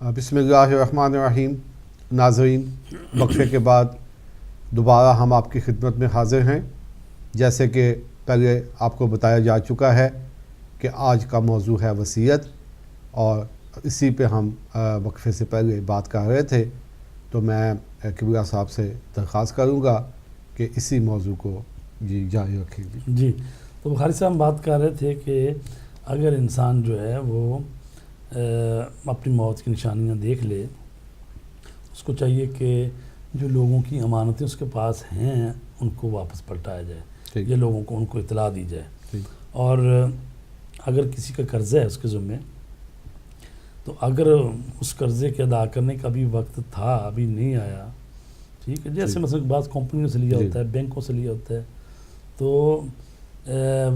بسم اللہ الرحمن الرحیم. ناظرین، وقفے کے بعد دوبارہ ہم آپ کی خدمت میں حاضر ہیں. جیسے کہ پہلے آپ کو بتایا جا چکا ہے کہ آج کا موضوع ہے وصیت، اور اسی پہ ہم وقفے سے پہلے بات کر رہے تھے. تو میں قبلہ صاحب سے درخواست کروں گا کہ اسی موضوع کو جاری رکھیں. جی، تو بخاری صاحب ہم بات کر رہے تھے کہ اگر انسان جو ہے وہ اپنی موت کی نشانیاں دیکھ لے، اس کو چاہیے کہ جو لوگوں کی امانتیں اس کے پاس ہیں ان کو واپس پلٹایا جائے، یا لوگوں کو ان کو اطلاع دی جائے. اور اگر کسی کا قرضہ ہے اس کے ذمے، تو اگر اس قرضے کے ادا کرنے کا بھی وقت تھا، ابھی نہیں آیا، ٹھیک ہے، جیسے مثلا بعض کمپنیوں سے لیا ہوتا ہے، بینکوں سے لیا ہوتا ہے، تو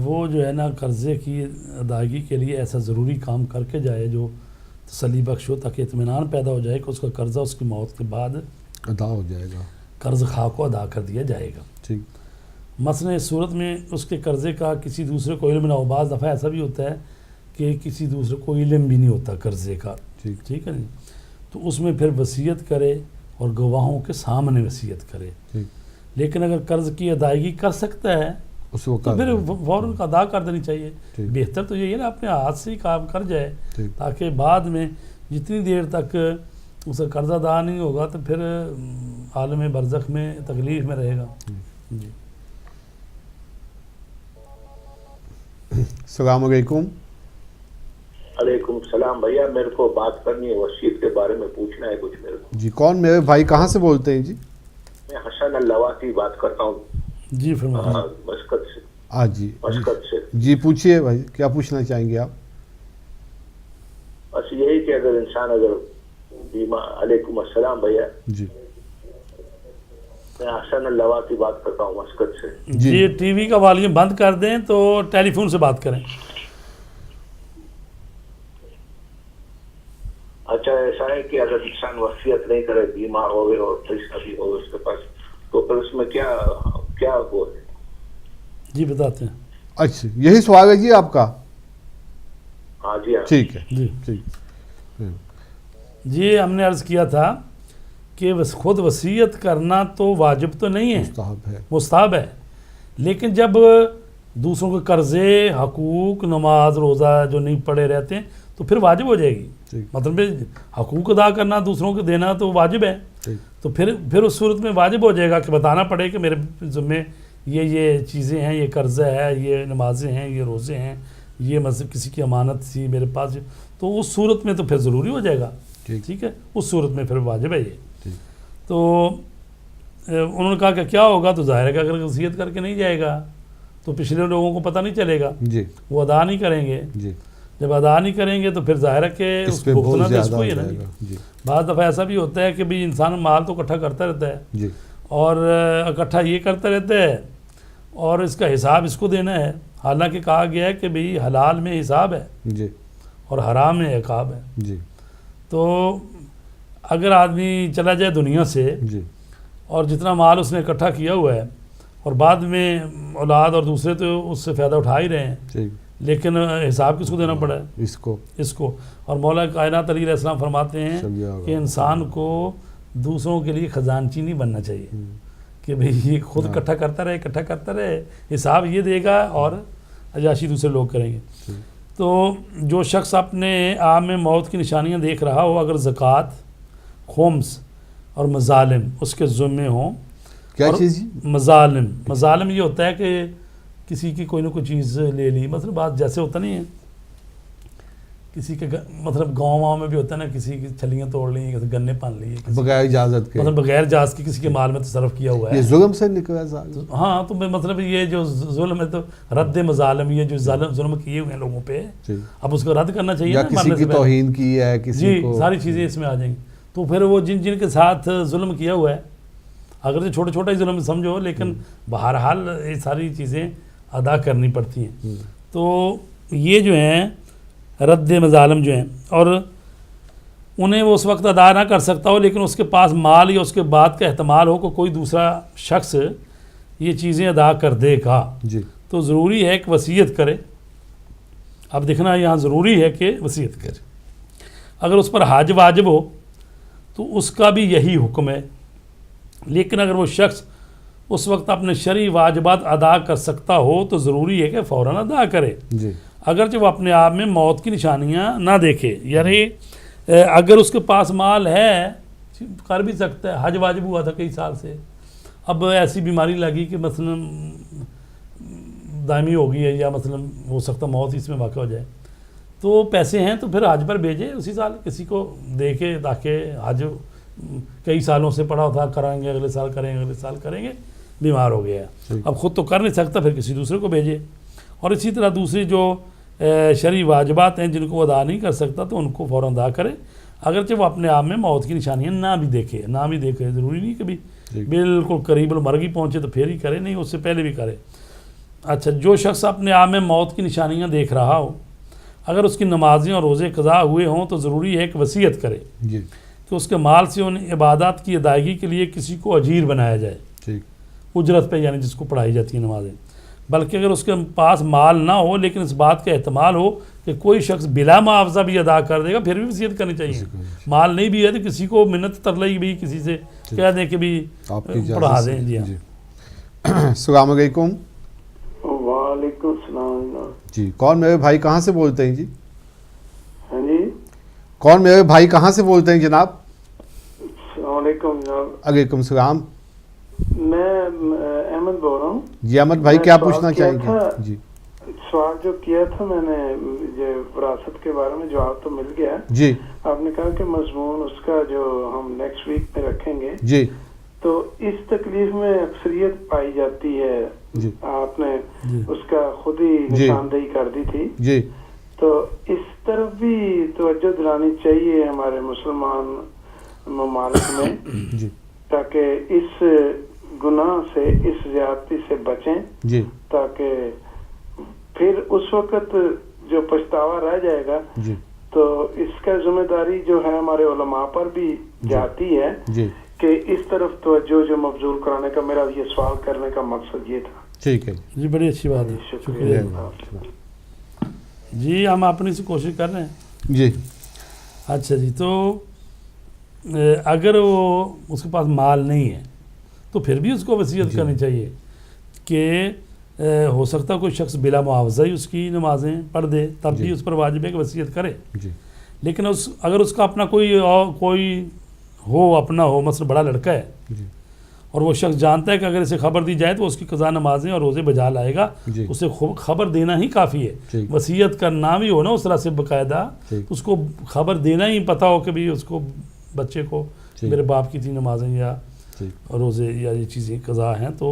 وہ جو ہے نا قرضے کی ادائیگی کے لیے ایسا ضروری کام کر کے جائے جو تسلی بخش ہو، تاکہ اطمینان پیدا ہو جائے کہ اس کا قرضہ اس کی موت کے بعد ادا ہو جائے گا، قرض خواہ کو ادا کر دیا جائے گا. ٹھیک. مثلا اس صورت میں اس کے قرضے کا کسی دوسرے کو علم نہ ہو. بعض دفعہ ایسا بھی ہوتا ہے کہ کسی دوسرے کو علم بھی نہیں ہوتا قرضے کا، ٹھیک ہے نہیں، تو اس میں پھر وصیت کرے اور گواہوں کے سامنے وصیت کرے. لیکن اگر قرض کی ادائیگی کر سکتا ہے تو پھر فوراً ادا کر دینی چاہیے. بہتر تو یہی ہے نا اپنے ہاتھ سے ہی کام کر جائے، تاکہ بعد میں جتنی دیر تک اس کا قرض ادا نہیں ہوگا تو پھر عالم برزخ میں تکلیف میں رہے گا. جی. السلام علیکم. علیکم السلام. بھیا میرے کو بات کرنی ہے، وصیت کے بارے میں پوچھنا ہے کچھ میرے کو. جی، کون میرے بھائی، کہاں سے بولتے ہیں؟ جی میں حسن اللواتی بات کرتا ہوں. جی فرمائیں. مسقط سے. جی مسقط سے. جی پوچھیے بھائی، کیا پوچھنا چاہیں گے آپ؟ بس یہی کہ اگر انسان علیکم السلام بھیا. جی میں حسن اللواتی بات کرتا ہوں مسقط سے. جی ٹی وی کا والیوم بند کر دیں تو ٹیلی فون سے بات کریں. اچھا، ایسا ہے کہ اگر انسان وصیت نہیں کرے، بیمار ہو گئے اور پیسہ بھی ہو اس کے پاس، تو پھر اس میں کیا وہ ہے؟ جی بتاتے ہیں. اچھا، یہی سوال ہے جی آپ کا؟ ہاں جی ہاں. ٹھیک ہے. جی ٹھیک. جی ہم نے عرض کیا تھا کہ خود وصیت کرنا تو واجب تو نہیں ہے، مستحب ہے. لیکن جب دوسروں کے قرضے، حقوق، نماز روزہ جو نہیں پڑے رہتے ہیں تو پھر واجب ہو جائے گی. مطلب حقوق ادا کرنا، دوسروں کو دینا تو واجب ہے. تو پھر اس صورت میں واجب ہو جائے گا کہ بتانا پڑے کہ میرے ذمے یہ چیزیں ہیں، یہ قرضہ ہے، یہ نمازیں ہیں، یہ روزے ہیں، یہ مطلب کسی کی امانت تھی میرے پاس. تو اس صورت میں تو پھر ضروری ہو جائے گا. ٹھیک ہے، اس صورت میں پھر واجب ہے یہ. تو انہوں نے کہا کہ کیا ہوگا؟ تو ظاہر ہے کہ اگر وصیت کر کے نہیں جائے گا تو پچھلے لوگوں کو پتہ نہیں چلے گا، وہ ادا نہیں کریں گے. جب ادا نہیں کریں گے تو پھر ظاہر ہے کہ اس کو بھگتنا تو اس کو ہی ہے نا. بعض دفعہ ایسا بھی ہوتا ہے کہ بھئی انسان مال تو اکٹھا کرتا رہتا ہے، اور اکٹھا یہ کرتا رہتا ہے اور اس کا حساب اس کو دینا ہے. حالانکہ کہا گیا ہے کہ بھئی حلال میں حساب ہے اور حرام میں عقاب ہے. تو اگر آدمی چلا جائے دنیا سے اور جتنا مال اس نے اکٹھا کیا ہوا ہے، اور بعد میں اولاد اور دوسرے تو اس سے فائدہ اٹھا ہی رہے ہیں، لیکن حساب کس کو دینا پڑا ہے؟ اس کو. اور مولا کائنات علیہ السلام فرماتے ہیں کہ انسان کو دوسروں کے لیے خزانچی نہیں بننا چاہیے کہ بھئی یہ خود اکٹھا کرتا رہے، حساب یہ دے گا اور عیاشی دوسرے لوگ کریں گے. تو جو شخص اپنے آپ میں موت کی نشانیاں دیکھ رہا ہو، اگر زکوٰۃ، خمس اور مظالم اس کے ذمے ہوں. کیا چیز؟ مظالم یہ ہوتا ہے کہ کسی کی کوئی نہ کوئی چیز لے لی. مطلب بات جیسے ہوتا نہیں ہے کسی کے مطلب گاؤں میں بھی ہوتا ہے نا، کسی کی چھلیاں توڑ لی، گنے پان لیے بغیر اجازت کے، مطلب بغیر اجازت کی کسی کے مال میں تصرف کیا ہوا ہے. یہ ظلم سے نکلا. ہاں، تو مطلب یہ جو ظلم ہے تو رد مظالم، یہ جو ظلم کیے ہوئے ہیں لوگوں پہ، اب اس کو رد کرنا چاہیے. یا کسی کی توہین کی ہے، کسی کو، ساری چیزیں اس میں آ جائیں گی. تو پھر وہ جن کے ساتھ ظلم کیا ہوا ہے، اگر تو چھوٹا ہی ظلم سمجھو، لیکن بہرحال یہ ساری چیزیں ادا کرنی پڑتی ہیں. تو یہ جو ہیں رد مظالم جو ہیں، اور انہیں وہ اس وقت ادا نہ کر سکتا ہو، لیکن اس کے پاس مال یا اس کے بعد کا احتمال ہو کہ کوئی دوسرا شخص یہ چیزیں ادا کر دے گا، تو ضروری ہے کہ وصیت کرے. اب دیکھنا یہاں ضروری ہے کہ وصیت کرے. اگر اس پر حج واجب ہو تو اس کا بھی یہی حکم ہے، لیکن اگر وہ شخص اس وقت اپنے شرعی واجبات ادا کر سکتا ہو تو ضروری ہے کہ فوراً ادا کرے، جی اگرچہ وہ اپنے آپ میں موت کی نشانیاں نہ دیکھے. یعنی اگر اس کے پاس مال ہے کر بھی سکتا ہے، حج واجب ہوا تھا کئی سال سے، اب ایسی بیماری لگی کہ مثلا دائمی ہو گئی ہے یا مثلا ہو سکتا موت اس میں واقع ہو جائے، تو پیسے ہیں تو پھر حج پر بھیجے اسی سال، کسی کو دے کے، تاکہ حج کئی سالوں سے پڑا تھا کرائیں گے، اگلے سال کریں گے، اگلے سال کریں گے، بیمار ہو گیا ہے اب خود تو کر نہیں سکتا، پھر کسی دوسرے کو بھیجے. اور اسی طرح دوسری جو شرعی واجبات ہیں جن کو وہ ادا نہیں کر سکتا تو ان کو فوراً ادا کرے، اگرچہ وہ اپنے آپ میں موت کی نشانیاں نہ بھی دیکھے. ضروری نہیں کہ بھی بالکل قریب المرگ ہی پہنچے تو پھر ہی کرے، نہیں، اس سے پہلے بھی کرے. اچھا، جو شخص اپنے آپ میں موت کی نشانیاں دیکھ رہا ہو، اگر اس کی نمازیں اور روزے قضا ہوئے ہوں تو ضروری ہے کہ وصیت کرے کہ اس کے مال سے ان عبادات کی ادائیگی کے لیے کسی کو اجیر بنایا جائے، اجرت پہ، یعنی جس کو پڑھائی جاتی ہیں نمازیں. بلکہ اگر اس کے پاس مال نہ ہو لیکن اس بات کا احتمال ہو کہ کوئی شخص بلا معاوضہ بھی ادا کر دے گا، پھر بھی وصیت کرنی چاہیے. مال نہیں بھی ہے تو کسی کو منت ترلئی بھی کسی سے کہہ دیں کہ بھی پڑھا دیں. جی ہاں. السلام علیکم. وعلیکم السلام. جی، کون میرے بھائی کہاں سے بولتے ہیں؟ جی ہاں جی، کون میرے بھائی کہاں سے بولتے ہیں جناب؟ السلام علیکم جناب. علیکم السلام. میں احمد بول رہا ہوں. جی احمد بھائی، کیا پوچھنا چاہیں گے؟ جی، سوال جو کیا تھا میں نے یہ وراثت کے بارے میں، جواب تو مل گیا. جی، آپ نے کہا کہ مضمون اس کا جو ہم نیکسٹ ویک میں رکھیں گے. جی، تو اس تکلیف میں اکثریت پائی جاتی ہے. جی، آپ نے اس کا خود ہی نشاندہی کر دی تھی. جی، تو اس طرف بھی توجہ دلانی چاہیے ہمارے مسلمان ممالک میں، جی، تاکہ اس گناہ سے، اس زیادتی سے بچیں. جی، تاکہ پھر اس وقت جو پچھتاوا رہ جائے گا جی، تو اس کا ذمہ داری جو ہے ہمارے علماء پر بھی جاتی ہے جی، کہ اس طرف توجہ جو مبذول کرانے کا، میرا یہ سوال کرنے کا مقصد یہ تھا. ٹھیک ہے جی، بڑی اچھی بات ہے، شکریہ. جی، ہم اپنی سے کوشش کر رہے ہیں. جی. اچھا جی، تو اگر وہ اس کے پاس مال نہیں ہے تو پھر بھی اس کو وصیت کرنی چاہیے کہ ہو سکتا ہے کوئی شخص بلا معاوضہ ہی اس کی نمازیں پڑھ دے، تب بھی اس پر واجب ہے کہ وصیت کرے. لیکن اگر اس کا اپنا کوئی ہو، اپنا ہو، مثلا بڑا لڑکا ہے اور وہ شخص جانتا ہے کہ اگر اسے خبر دی جائے تو اس کی قضا نمازیں اور روزے بجا لائے گا، اسے خبر دینا ہی کافی ہے. وصیت کرنا بھی ہو نا اس طرح سے باقاعدہ، اس کو خبر دینا ہی پتہ ہو کہ بھی اس کو، بچے کو، میرے باپ کی تھی نمازیں یا روزے یا یہ چیزیں قضا ہیں، تو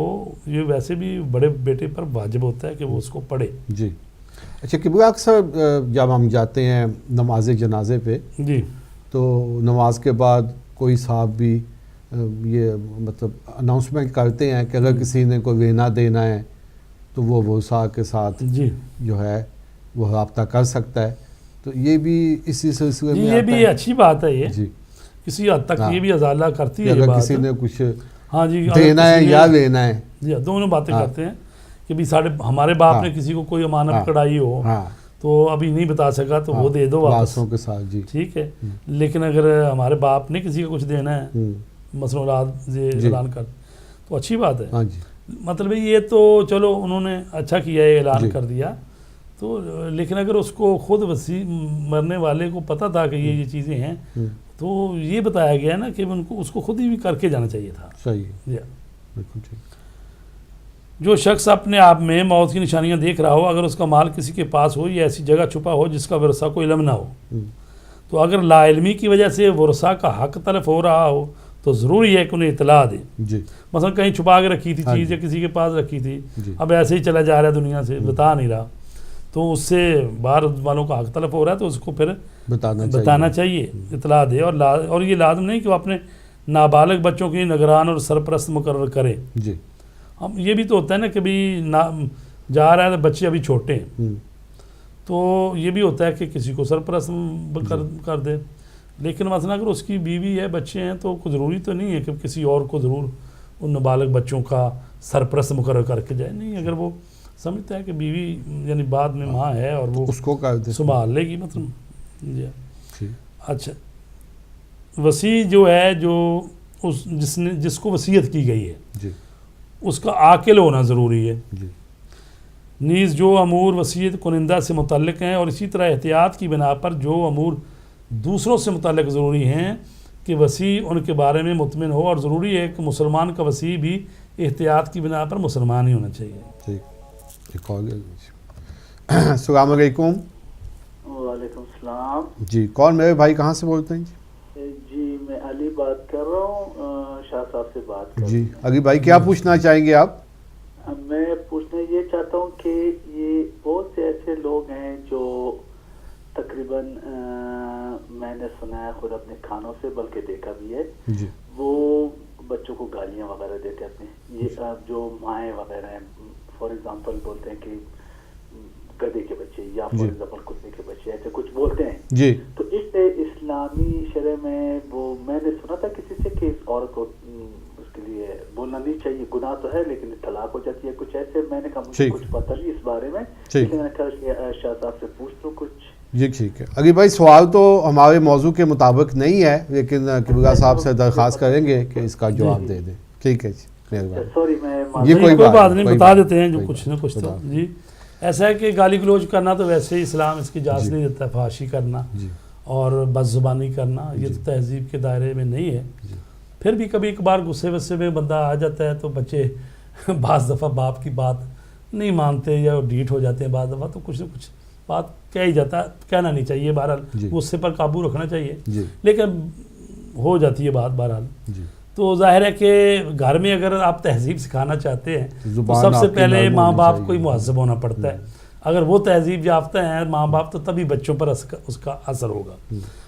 یہ ویسے بھی بڑے بیٹے پر واجب ہوتا ہے کہ وہ اس کو پڑھے. جی. اچھا قبلہ، اکثر جب ہم جاتے ہیں نماز جنازے پہ، جی، تو نماز کے بعد کوئی صاحب بھی یہ مطلب اناؤنسمنٹ کرتے ہیں کہ اگر کسی نے کوئی وینا دینا ہے تو وہ وسا کے ساتھ جو ہے وہ رابطہ کر سکتا ہے. تو یہ بھی اسی سلسلے میں یہ بھی اچھی بات ہے. یہ جی کسی حد تک یہ بھی ازالہ کرتی ہے. اگر کسی نے کچھ ہاں جی دینا ہے یا لینا ہے، جی دونوں باتیں کرتے ہیں کہ بھی ہمارے باپ نے کسی کو کوئی امانت کڑائی ہو تو ابھی نہیں بتا سکا تو وہ دے دو واپس کے ساتھ. جی ٹھیک ہے. لیکن اگر ہمارے باپ نے کسی کو کچھ دینا ہے، مثلا اولاد اعلان کر، تو اچھی بات ہے. مطلب یہ تو چلو انہوں نے اچھا کیا ہے، اعلان کر دیا تو، لیکن اگر اس کو خود مرنے والے کو پتہ تھا کہ یہ چیزیں ہیں تو یہ بتایا گیا نا کہ ان کو، اس کو خود ہی بھی کر کے جانا چاہیے تھا. صحیح. بالکل ٹھیک. جو شخص اپنے آپ میں موت کی نشانیاں دیکھ رہا ہو، اگر اس کا مال کسی کے پاس ہو یا ایسی جگہ چھپا ہو جس کا ورثہ کو علم نہ ہو، تو اگر لا علمی کی وجہ سے ورثہ کا حق تلف ہو رہا ہو تو ضروری ہے کہ انہیں اطلاع دیں. مثلا کہیں چھپا کے رکھی تھی چیز یا کسی کے پاس رکھی تھی، اب ایسے ہی چلا جا رہا ہے دنیا سے، بتا نہیں رہا، تو اس سے باہر والوں کا حق تلف ہو رہا ہے تو اس کو پھر بتانا چاہیے، اطلاع دے. اور یہ لازم نہیں کہ وہ اپنے نابالغ بچوں کی نگران اور سرپرست مقرر کرے. ہم یہ بھی تو ہوتا ہے نا کہ بھی جا رہا ہے تو بچے ابھی چھوٹے ہیں، تو یہ بھی ہوتا ہے کہ کسی کو سرپرست کر دے. لیکن مثلا اگر اس کی بیوی ہے، بچے ہیں، تو ضروری تو نہیں ہے کہ کسی اور کو ضرور ان نابالغ بچوں کا سرپرست مقرر کر کے جائے. نہیں، اگر وہ سمجھتا ہے کہ بیوی یعنی بعد میں ماں ہے اور وہ اس کو سنبھال لے گی، مطلب. جی اچھا، وصی جو ہے جو جس کو وصیت کی گئی ہے جی اس کا عاقل ہونا ضروری ہے. جی نیز جو امور وصیت کنندہ سے متعلق ہیں اور اسی طرح احتیاط کی بنا پر جو امور دوسروں سے متعلق ضروری ہیں کہ وصی ان کے بارے میں مطمئن ہو، اور ضروری ہے کہ مسلمان کا وصی بھی احتیاط کی بنا پر مسلمان ہی ہونا چاہیے. ٹھیک. السلام علیکم. وعلیکم السلام. جی کون میرے بھائی کہاں سے بولتے ہیں؟ جی میں علی بات کر رہا ہوں، شاہ صاحب سے بات کر رہا ہوں. جی علی بھائی کیا پوچھنا چاہیں گے آپ؟ میں پوچھنا یہ چاہتا ہوں کہ یہ بہت سے ایسے لوگ ہیں جو تقریباً میں نے سنا ہے خود اپنے کھانوں سے، بلکہ دیکھا بھی ہے، جی وہ بچوں کو گالیاں وغیرہ دیتے اپنے، یہ جو مائیں وغیرہ ہیں، فار ایگزامپل بولتے ہیں کہ گدھے کے بچے یا فار ایگزامپل کتے کے بچے، ایسے کچھ بولتے ہیں. جی تو اس سے اسلامی شرع میں وہ میں نے سنا تھا کسی سے کہ اس عورت کو اس کے لیے بولنا نہیں چاہیے، گناہ تو ہے لیکن طلاق ہو جاتی ہے، کچھ ایسے. میں نے کہا مجھے کچھ پتہ نہیں اس بارے میں، لیکن میں نے کہا کہ شاہ صاحب سے پوچھ لوں کچھ. جی ٹھیک ہے. علی بھائی سوال تو ہمارے موضوع کے مطابق نہیں ہے، لیکن قبلہ صاحب سے درخواست کریں گے کہ اس کا جواب دے دیں. ٹھیک ہے جی، مہربانی. سوری میں کوئی بات نہیں، بتا دیتے ہیں جو کچھ نہ کچھ. تو جی ایسا ہے کہ گالی گلوچ کرنا تو ویسے ہی اسلام اس کی اجازت نہیں دیتا، فحاشی کرنا اور بد زبانی کرنا یہ تو تہذیب کے دائرے میں نہیں ہے. پھر بھی کبھی کبھار غصے وصے میں بندہ آ جاتا ہے تو بچے بعض دفعہ باپ کی بات نہیں مانتے یا ڈیٹ ہو جاتے ہیں، بعض دفعہ تو کچھ نہ کچھ بات کہہ ہی جاتا ہے. کہنا نہیں چاہیے، بہرحال غصے پر قابو رکھنا چاہیے، لیکن ہو جاتی ہے بات بہرحال. تو ظاہر ہے کہ گھر میں اگر آپ تہذیب سکھانا چاہتے ہیں تو سب سے پہلے ماں باپ کو ہی مہذب ہونا پڑتا ہے. اگر وہ تہذیب یافتہ ہیں ماں باپ تو تبھی بچوں پر اس کا اثر ہوگا.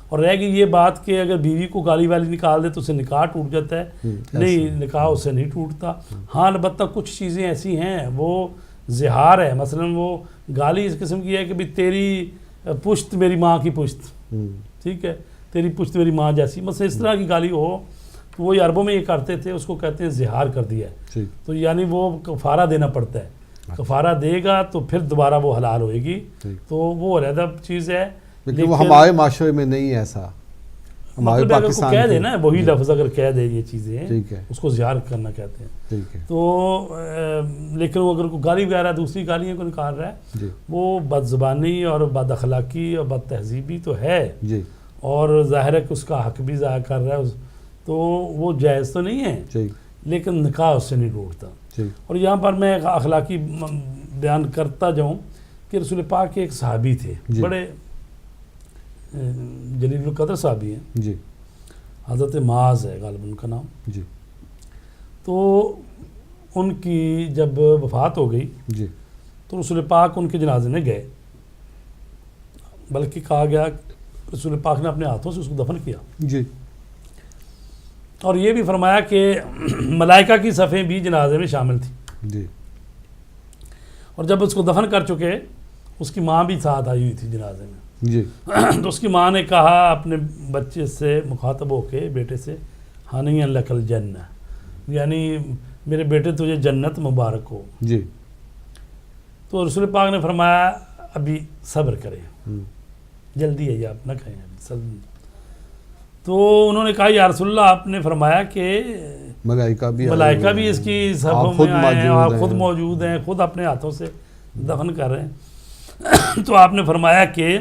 اور رہ گئی یہ بات کہ اگر بیوی کو گالی والی نکال دے تو اسے نکاح ٹوٹ جاتا ہے، نہیں نکاح اس سے نہیں ٹوٹتا. ہاں البتہ کچھ چیزیں ایسی ہیں وہ زہار ہے، مثلا وہ گالی اس قسم کی ہے کہ بھی تیری پشت میری ماں کی پشت، ٹھیک ہے، تیری پشت میری ماں جیسی، مثلا اس طرح کی گالی ہو تو وہ عربوں میں یہ کرتے تھے، اس کو کہتے ہیں زہار کر دیا ہے. تو یعنی وہ کفارہ دینا پڑتا ہے، کفارہ دے گا تو پھر دوبارہ وہ حلال ہوئے گی. تو وہ علیحدہ چیز ہے، لیکن وہ ہمارے معاشرے میں نہیں ایسا. ہمارے پاکستان کہہ دے نا وہی لفظ اگر کہہ دے یہ چیزیں اس کو زہار کرنا کہتے ہیں. تو لیکن وہ اگر کوئی گالی وغیرہ دوسری گالیاں کو نکال رہا ہے وہ بد زبانی اور بد اخلاقی اور بد تہذیبی تو ہے، اور ظاہر ہے کہ اس کا حق بھی ضائع کر رہا ہے، تو وہ جائز تو نہیں ہے، لیکن نکاح اس سے نہیں ٹوٹتا. اور یہاں پر میں اخلاقی بیان کرتا جاؤں کہ رسول پاک کے ایک صحابی تھے، بڑے جلیل القدر صحابی ہیں، حضرت معاذ ہے غالباً ان کا نام. تو ان کی جب وفات ہو گئی تو رسول پاک ان کے جنازے میں گئے، بلکہ کہا گیا رسول پاک نے اپنے ہاتھوں سے اس کو دفن کیا. اور یہ بھی فرمایا کہ ملائکہ کی صفیں بھی جنازے میں شامل تھیں. اور جب اس کو دفن کر چکے اس کی ماں بھی ساتھ آئی ہوئی تھی جنازے میں. تو اس کی ماں نے کہا اپنے بچے سے مخاطب ہو کے، بیٹے سے، ہنیئا لک الجنہ، یعنی میرے بیٹے تجھے جنت مبارک ہو. تو رسول پاک نے فرمایا ابھی صبر کریں، جلدی ہے یہ آپ نہ کہیں ابھی. تو انہوں نے کہا یا رسول اللہ آپ نے فرمایا کہ ملائکہ بھی اس کی صفوں میں آئے ہیں اور خود موجود ہیں، خود اپنے ہاتھوں سے دفن کر رہے ہیں. تو آپ نے فرمایا کہ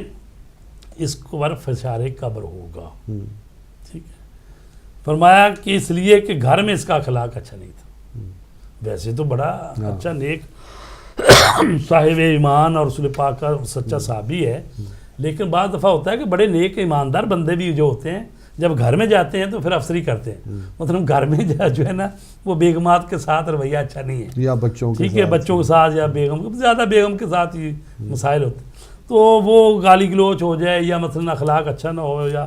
اس کو فشار قبر ہوگا. ٹھیک ہے، فرمایا کہ اس لیے کہ گھر میں اس کا اخلاق اچھا نہیں تھا. ویسے تو بڑا اچھا نیک صاحب ایمان اور رسول پاک کا سچا صحابی ہے، لیکن بعض دفعہ ہوتا ہے کہ بڑے نیک ایماندار بندے بھی جو ہوتے ہیں جب گھر میں جاتے ہیں تو پھر افسری کرتے ہیں. مطلب گھر میں جو ہے نا وہ بیگمات کے ساتھ رویہ اچھا نہیں ہے، یا بچوں ٹھیک ہے، بچوں کے ساتھ یا بیگم، زیادہ بیگم کے ساتھ ہی مسائل ہوتے ہیں. تو وہ گالی گلوچ ہو جائے یا مثلا اخلاق اچھا نہ ہو یا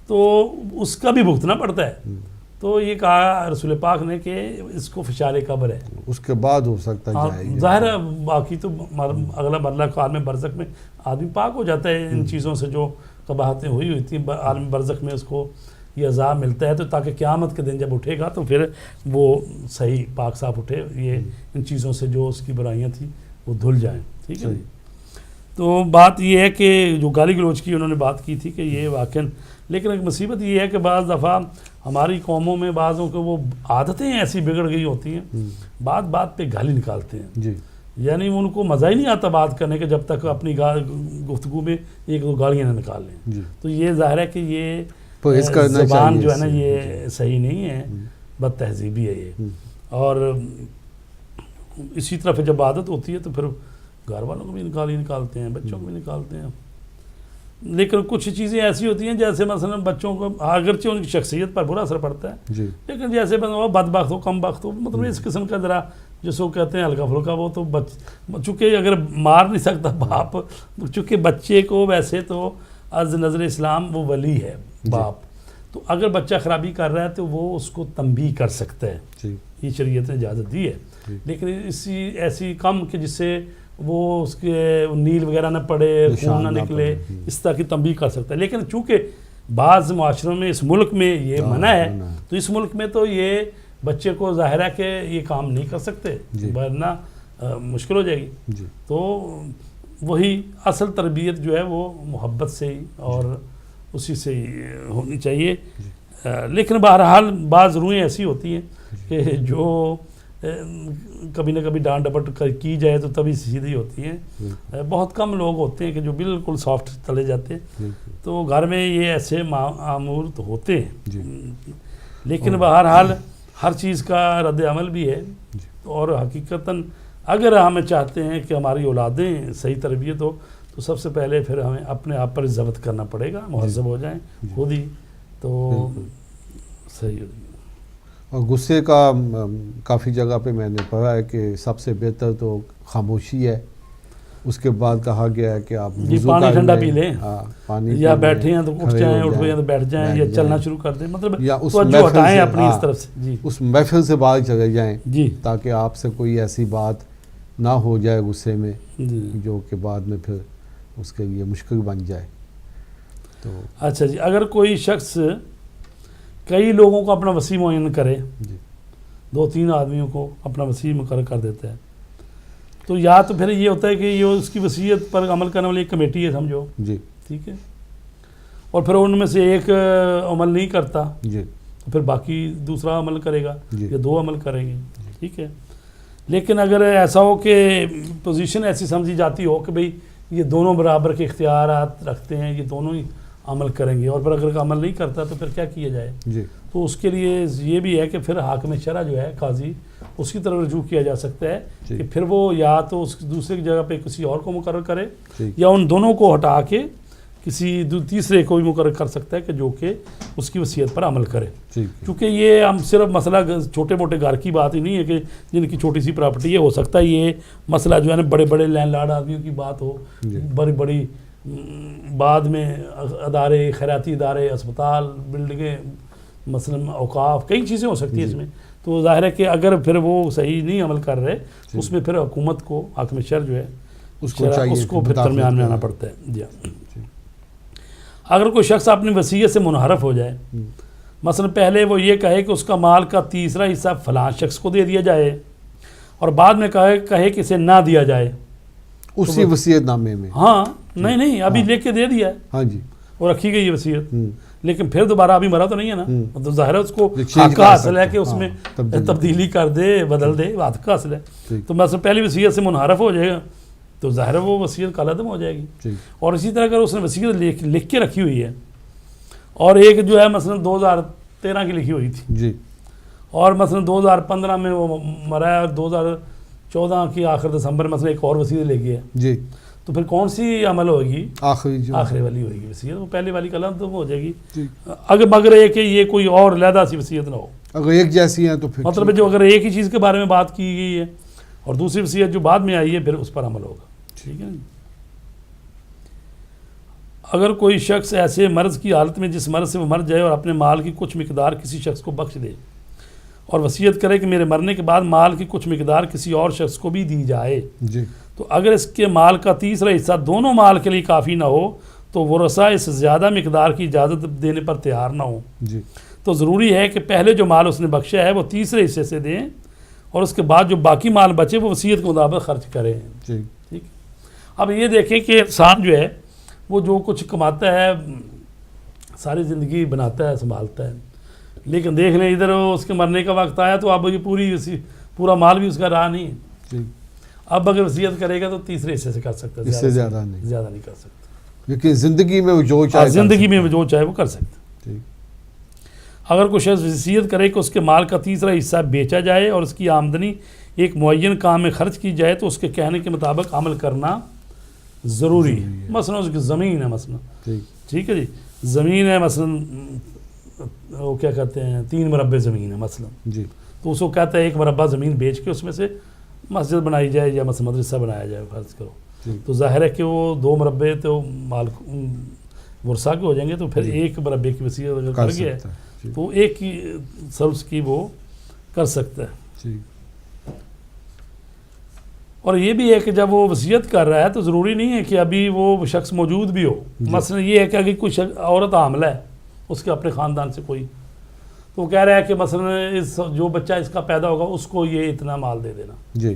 تو اس کا بھی بھگتنا پڑتا ہے. تو یہ کہا رسول پاک نے کہ اس کو فشار قبر ہے، اس کے بعد ہو سکتا ہے. ظاہر ہے باقی تو اگلا مرحلہ کو عالم برزخ میں آدمی پاک ہو جاتا ہے ان چیزوں سے جو قباحتیں ہوئی تھیں. عالم برزخ میں اس کو یہ عذاب ملتا ہے تو تاکہ قیامت کے دن جب اٹھے گا تو پھر وہ صحیح پاک صاف اٹھے، یہ ان چیزوں سے جو اس کی برائیاں تھیں وہ دھل جائیں. ٹھیک ہے. تو بات یہ ہے کہ جو گالی گلوچ کی انہوں نے بات کی تھی کہ یہ واقعاً، لیکن ایک مصیبت یہ ہے کہ بعض دفعہ ہماری قوموں میں بعضوں کے وہ عادتیں ایسی بگڑ گئی ہوتی ہیں، بات بات پہ گالی نکالتے ہیں، جی یعنی ان کو مزہ ہی نہیں آتا بات کرنے کے جب تک اپنی گفتگو میں ایک دو گالیاں نہ نکال لیں. جی تو یہ ظاہر ہے کہ یہ پرہیز کرنا زبان چاہیے جو ہے نا اس سے. یہ صحیح نہیں ہے، بد تہذیبی ہے یہ. اور اسی طرح پھر جب عادت ہوتی ہے تو پھر گھر والوں کو بھی نکالتے ہیں، بچوں کو بھی نکالتے ہیں. لیکن کچھ چیزیں ایسی ہوتی ہیں جیسے مثلا بچوں کو اگرچہ ان کی شخصیت پر برا اثر پڑتا ہے، جی لیکن جیسے بدبخت ہو، کم بخت ہو، مطلب اس قسم کا ذرا جس کو کہتے ہیں ہلکا پھلکا، وہ تو چونکہ اگر مار نہیں سکتا باپ، چونکہ بچے کو ویسے تو از نظر اسلام وہ ولی ہے باپ، تو اگر بچہ خرابی کر رہا ہے تو وہ اس کو تنبیہ کر سکتا ہے، جی یہ شریعت نے اجازت دی ہے. لیکن ایسی کم کہ جس سے وہ اس کے نیل وغیرہ نہ پڑے، خون نہ نکلے، اس طرح کی تنبیہ کر سکتا ہے. لیکن چونکہ بعض معاشروں میں اس ملک میں یہ منع ہے، تو اس ملک میں تو یہ بچے کو ظاہر ہے کہ یہ کام نہیں کر سکتے، ورنہ مشکل ہو جائے گی. تو وہی اصل تربیت جو ہے وہ محبت سے ہی اور اسی سے ہی ہونی چاہیے. لیکن بہرحال بعض روحیں ایسی ہوتی ہیں کہ جو کبھی نہ کبھی ڈانٹ ڈپٹ کی جائے تو تبھی سیدھی ہوتی ہیں. بہت کم لوگ ہوتے ہیں کہ جو بالکل سافٹ چلے جاتے ہیں، تو گھر میں یہ ایسے معمور تو ہوتے ہیں. لیکن بہرحال ہر چیز کا رد عمل بھی ہے، اور حقیقتاً اگر ہمیں چاہتے ہیں کہ ہماری اولادیں صحیح تربیت ہو تو سب سے پہلے پھر ہمیں اپنے آپ پر ضبط کرنا پڑے گا، مہذب ہو جائیں خود ہی تو صحیح ہو. اور غصے کا کافی جگہ پہ میں نے پڑھا ہے کہ سب سے بہتر تو خاموشی ہے. اس کے بعد کہا گیا ہے کہ آپ پانی ٹھنڈا پی لیں، پانی یا بیٹھے ہیں تو اٹھ جائیں، اٹھ گئے تو بیٹھ جائیں، یا چلنا شروع کر دیں، مطلب توجہ ہٹائیں اپنی اس طرف سے. جی اس محفل سے باہر چلے جائیں جی، تاکہ آپ سے کوئی ایسی بات نہ ہو جائے غصے میں جو کہ بعد میں پھر اس کے لیے مشکل بن جائے. تو اچھا جی، اگر کوئی شخص کئی لوگوں کو اپنا وسیع معین کرے، 2-3 آدمیوں کو اپنا وسیع مقرر کر دیتا ہے، تو یا تو پھر یہ ہوتا ہے کہ یہ اس کی وصیت پر عمل کرنے والی ایک کمیٹی ہے سمجھو، جی ٹھیک ہے، اور پھر ان میں سے ایک عمل نہیں کرتا جی تو پھر باقی دوسرا عمل کرے گا جی یا 2 عمل کریں گے، ٹھیک ہے. لیکن اگر ایسا ہو کہ پوزیشن ایسی سمجھی جاتی ہو کہ بھئی یہ دونوں برابر کے اختیارات رکھتے ہیں، یہ دونوں ہی عمل کریں گے، اور پھر اگر عمل نہیں کرتا تو پھر کیا کیا جائے؟ جی تو اس کے لیے یہ بھی ہے کہ پھر حاکم شرع جو ہے قاضی، اس کی طرف رجوع کیا جا سکتا ہے کہ پھر وہ یا تو اس دوسرے کی جگہ پہ کسی اور کو مقرر کرے، یا ان دونوں کو ہٹا کے کسی تیسرے کو بھی مقرر کر سکتا ہے کہ جو کہ اس کی وصیت پر عمل کرے. کیونکہ یہ ہم صرف مسئلہ چھوٹے موٹے گھر کی بات ہی نہیں ہے کہ جن کی چھوٹی سی پراپرٹی ہے، ہو سکتا ہے یہ مسئلہ جو ہے نا بڑے بڑے لینڈ لارڈ آدمیوں کی بات ہو، بڑی بڑی بعد میں ادارے، خیراتی ادارے، اسپتال، بلڈنگیں، مثلا اوقاف، کئی چیزیں ہو سکتی ہیں اس میں. تو ظاہر ہے کہ اگر پھر وہ صحیح نہیں عمل کر رہے اس میں پھر حکومت کو، حاکم شرع جو ہے اس کو پھر درمیان میں آنا پڑتا ہے. جی اگر کوئی شخص اپنی وصیت سے منحرف ہو جائے، مثلا پہلے وہ یہ کہے کہ اس کا مال کا تیسرا حصہ فلاں شخص کو دے دیا جائے، اور بعد میں کہے کہ اسے نہ دیا جائے اسی وصیت نامے میں. ہاں نہیں ابھی لکھ کے دے دیا ہے، ہاں جی، اور رکھی گئی ہے وصیت، لیکن پھر دوبارہ ابھی مرا تو نہیں ہے نا، تو ظاہر ہے اس کو حق حاصل ہے کہ اس میں تبدیلی کر دے، بدل دے، حق حاصل ہے. تو مثلا پہلی وصیت سے منحرف ہو جائے گا تو ظاہر ہے وہ وصیت کالعدم ہو جائے گی. اور اسی طرح اگر اس نے وصیت لکھ کے رکھی ہوئی ہے، اور ایک جو ہے مثلا 2013 کی لکھی ہوئی تھی جی، اور مثلا 2015 میں وہ مرا ہے، اور 2014 کی آخر دسمبر مثلا ایک اور وصیت لے گیا جی، تو پھر کون سی عمل ہوگی؟ آخری والی ہوئے گی وصیت، وہ پہلے والی کالعدم ہو جائے گی. مگر یہ کہ یہ کوئی اور علیحدہ سی وصیت نہ ہو، اگر ایک جیسی ہیں تو پھر مطلب جو اگر ایک ہی چیز کے بارے میں بات کی گئی ہے اور دوسری وصیت جو بعد میں آئی ہے پھر اس پر عمل ہوگا. ٹھیک ہے. اگر کوئی شخص ایسے مرض کی حالت میں جس مرض سے وہ مر جائے اور اپنے مال کی کچھ مقدار کسی شخص کو بخش دے اور وصیت کرے کہ میرے مرنے کے بعد مال کی کچھ مقدار کسی اور شخص کو بھی دی جائے، جی، تو اگر اس کے مال کا تیسرا حصہ دونوں مال کے لیے کافی نہ ہو تو ورثہ اس زیادہ مقدار کی اجازت دینے پر تیار نہ ہو. جی، تو ضروری ہے کہ پہلے جو مال اس نے بخشا ہے وہ تیسرے حصے سے دیں، اور اس کے بعد جو باقی مال بچے وہ وصیت کے مطابق خرچ کریں. جی، ٹھیک. اب یہ دیکھیں کہ انسان جو ہے وہ جو کچھ کماتا ہے ساری زندگی بناتا ہے سنبھالتا ہے، لیکن دیکھ لیں ادھر اس کے مرنے کا وقت آیا تو اب یہ پورا مال بھی اس کا رہا نہیں ہے. اب اگر وصیت کرے گا تو تیسرے حصے سے کر سکتا ہے، اس سے زیادہ نہیں کر سکتا، لیکن زندگی میں وہ جو چاہے زندگی میں جو چاہے وہ کر سکتا. اگر کوئی شخص وصیت کرے کہ اس کے مال کا تیسرا حصہ بیچا جائے اور اس کی آمدنی ایک معین کام میں خرچ کی جائے تو اس کے کہنے کے مطابق عمل کرنا ضروری ہے. مثلا اس کی زمین ہے، مثلا ٹھیک ہے جی، زمین ہے مثلا وہ کیا کہتے ہیں 3 مربع زمین ہے مثلا جی، تو اس کو کہتا ہے 1 مربع زمین بیچ کے اس میں سے مسجد بنائی جائے یا مدرسہ بنایا جائے فرض کرو، تو ظاہر ہے کہ وہ 2 مربع تو مال ورثہ کے ہو جائیں گے، تو پھر 1 مربع کی وصیت اگر کر گیا ہے تو 1 کی سلس کی وہ کر سکتا ہے. اور یہ بھی ہے کہ جب وہ وصیت کر رہا ہے تو ضروری نہیں ہے کہ ابھی وہ شخص موجود بھی ہو. مثلا یہ ہے کہ اگر کوئی عورت حاملہ ہے اس کے اپنے خاندان سے کوئی، تو وہ کہہ رہا ہے کہ مثلا جو بچہ اس کا پیدا ہوگا اس کو یہ اتنا مال دے دینا جی،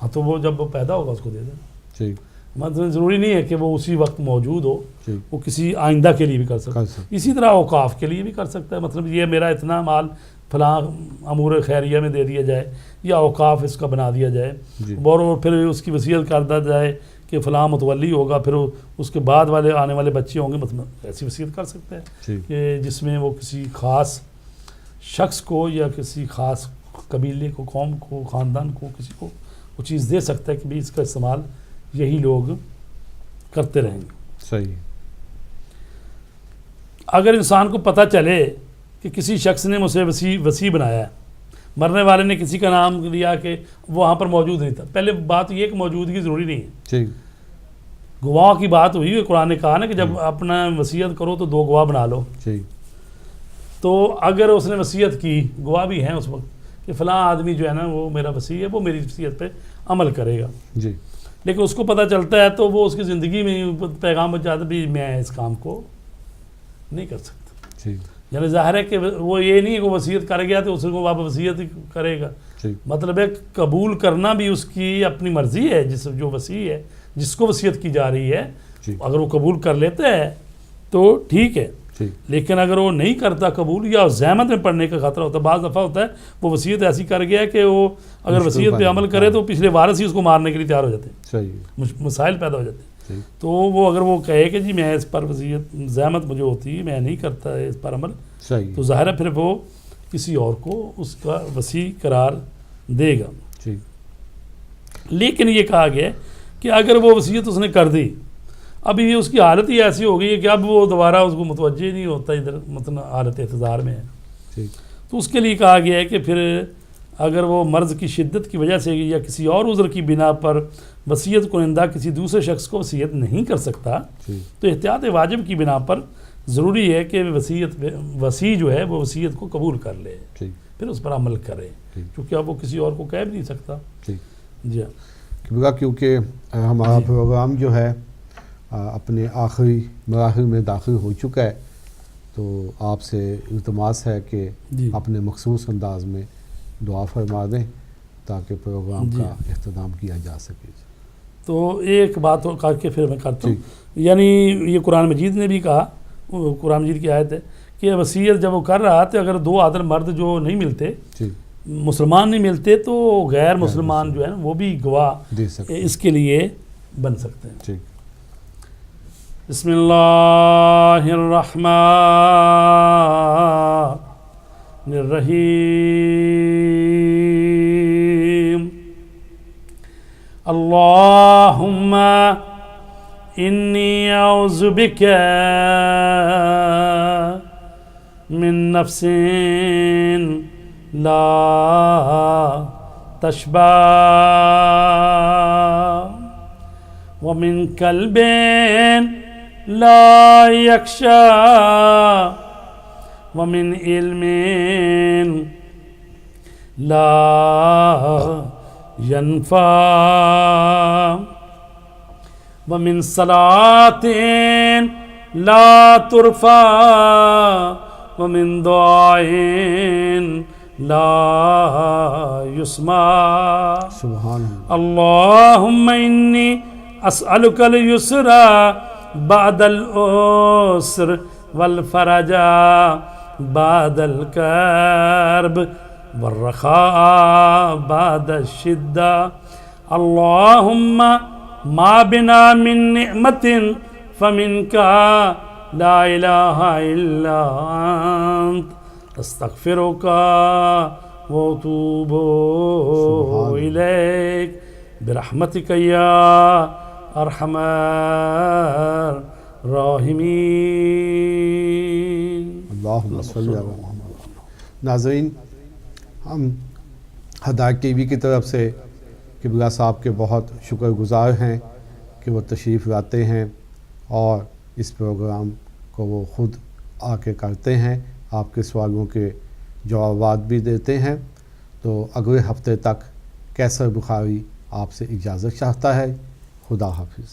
ہاں تو وہ جب وہ پیدا ہوگا اس کو دے دینا. ٹھیک، مطلب ضروری نہیں ہے کہ وہ اسی وقت موجود ہو، وہ کسی آئندہ کے لیے بھی کر سکتا ہے. اسی طرح اوقاف کے لیے بھی کر سکتا ہے، مطلب یہ میرا اتنا مال فلاں امور خیریہ میں دے دیا جائے یا اوقاف اس کا بنا دیا جائے، اور پھر اس کی وصیت کردہ جائے کہ فلاں متولی ہوگا، پھر اس کے بعد والے آنے والے بچے ہوں گے، مطلب ایسی وصیت کر سکتا ہے کہ جس میں وہ کسی خاص شخص کو یا کسی خاص قبیلے کو، قوم کو، خاندان کو، کسی کو وہ چیز دے سکتا ہے کہ بھی اس کا استعمال یہی لوگ کرتے رہیں گے. صحیح. اگر انسان کو پتہ چلے کہ کسی شخص نے مجھے وصی بنایا ہے، مرنے والے نے کسی کا نام لیا کہ وہ وہاں پر موجود نہیں تھا، پہلے بات یہ کہ موجودگی ضروری نہیں ہے، گواہ کی بات ہوئی ہے. قرآن نے کہا نا کہ جب اپنا وصیت کرو تو 2 گواہ بنا لو. تو اگر اس نے وصیت کی، گواہ بھی ہیں اس وقت کہ فلاں آدمی جو ہے نا وہ میرا وصی ہے، وہ میری وصیت پہ عمل کرے گا، لیکن اس کو پتہ چلتا ہے تو وہ اس کی زندگی میں پیغام بچاتا بھی میں اس کام کو نہیں کر سکتا. یعنی ظاہر ہے کہ وہ یہ نہیں کہ وصیت کر گیا تو اس کو واپس وصیت کرے گا. مطلب ہے قبول کرنا بھی اس کی اپنی مرضی ہے، جو وصی ہے جس کو وصیت کی جا رہی ہے، اگر وہ قبول کر لیتا ہے تو ٹھیک ہے، لیکن اگر وہ نہیں کرتا قبول یا زحمت میں پڑنے کا خطرہ ہوتا ہے، بعض دفعہ ہوتا ہے وہ وصیت ایسی کر گیا کہ وہ اگر وصیت پہ عمل کرے تو پچھلے وارث ہی اس کو مارنے کے لیے تیار ہو جاتے ہیں، مسائل پیدا ہو جاتے ہیں. تو وہ اگر وہ کہے کہ جی میں اس پر وصیت زحمت مجھے ہوتی ہے، میں نہیں کرتا اس پر عمل، تو ظاہر ہے پھر وہ کسی اور کو اس کا وصی قرار دے گا. لیکن یہ کہا گیا کہ اگر وہ وصیت اس نے کر دی، اب یہ اس کی حالت ہی ایسی ہو گئی ہے کہ اب وہ دوبارہ اس کو متوجہ نہیں ہوتا، ادھر مطلب حالت اعتذار میں ہے، تو اس کے لیے کہا گیا ہے کہ پھر اگر وہ مرض کی شدت کی وجہ سے یا کسی اور عذر کی بنا پر وصیت کنندہ کسی دوسرے شخص کو وصیت نہیں کر سکتا تو احتیاط واجب کی بنا پر ضروری ہے کہ وصی جو ہے وہ وصیت کو قبول کر لے، پھر اس پر عمل کرے، کیونکہ اب وہ کسی اور کو کہہ بھی نہیں سکتا. جی ہاں، کیونکہ ہمارا پروگرام جو ہے اپنے آخری مراحل میں داخل ہو چکا ہے، تو آپ سے التماس ہے کہ اپنے مخصوص انداز میں دعا فرما دیں تاکہ پروگرام کا اختتام کیا جا سکے. تو ایک بات کر کے پھر میں کرتا ہوں، یعنی یہ قرآن مجید نے بھی کہا، قرآن مجید کی آیت ہے کہ وصیت جب وہ کر رہا تھا، اگر 2 عادل مرد جو نہیں ملتے، مسلمان نہیں ملتے، تو غیر مسلمان جو ہے نا وہ بھی گواہ اس کے لیے بن سکتے ہیں. بسم اللہ الرحمن الرحیم. اللہم انی اعوذ بک من نفس لا تشبع ومن قلب لا یخشع ومن علم لا ينفع ومن صلاة لا ترفع ومن دعاء لا يسمع. سبحان اللهم إني اسألک اليسرا بعد العسر والفرجا بعد الكرب والرخاء بعد الشدة اللهم ما بنا من نعمة فمنك لا إله إلا أنت استغفرك وأتوب إليك برحمتك يا أرحم الراحمين. اللہم صلی علی محمد. ناظرین، ہم ہدایت ٹی وی کی طرف سے قبلہ صاحب کے بہت شکر گزار ہیں کہ وہ تشریف لاتے ہیں اور اس پروگرام کو وہ خود آ کے کرتے ہیں، آپ کے سوالوں کے جوابات بھی دیتے ہیں. تو اگلے ہفتے تک کیسر بخاری آپ سے اجازت چاہتا ہے. خدا حافظ.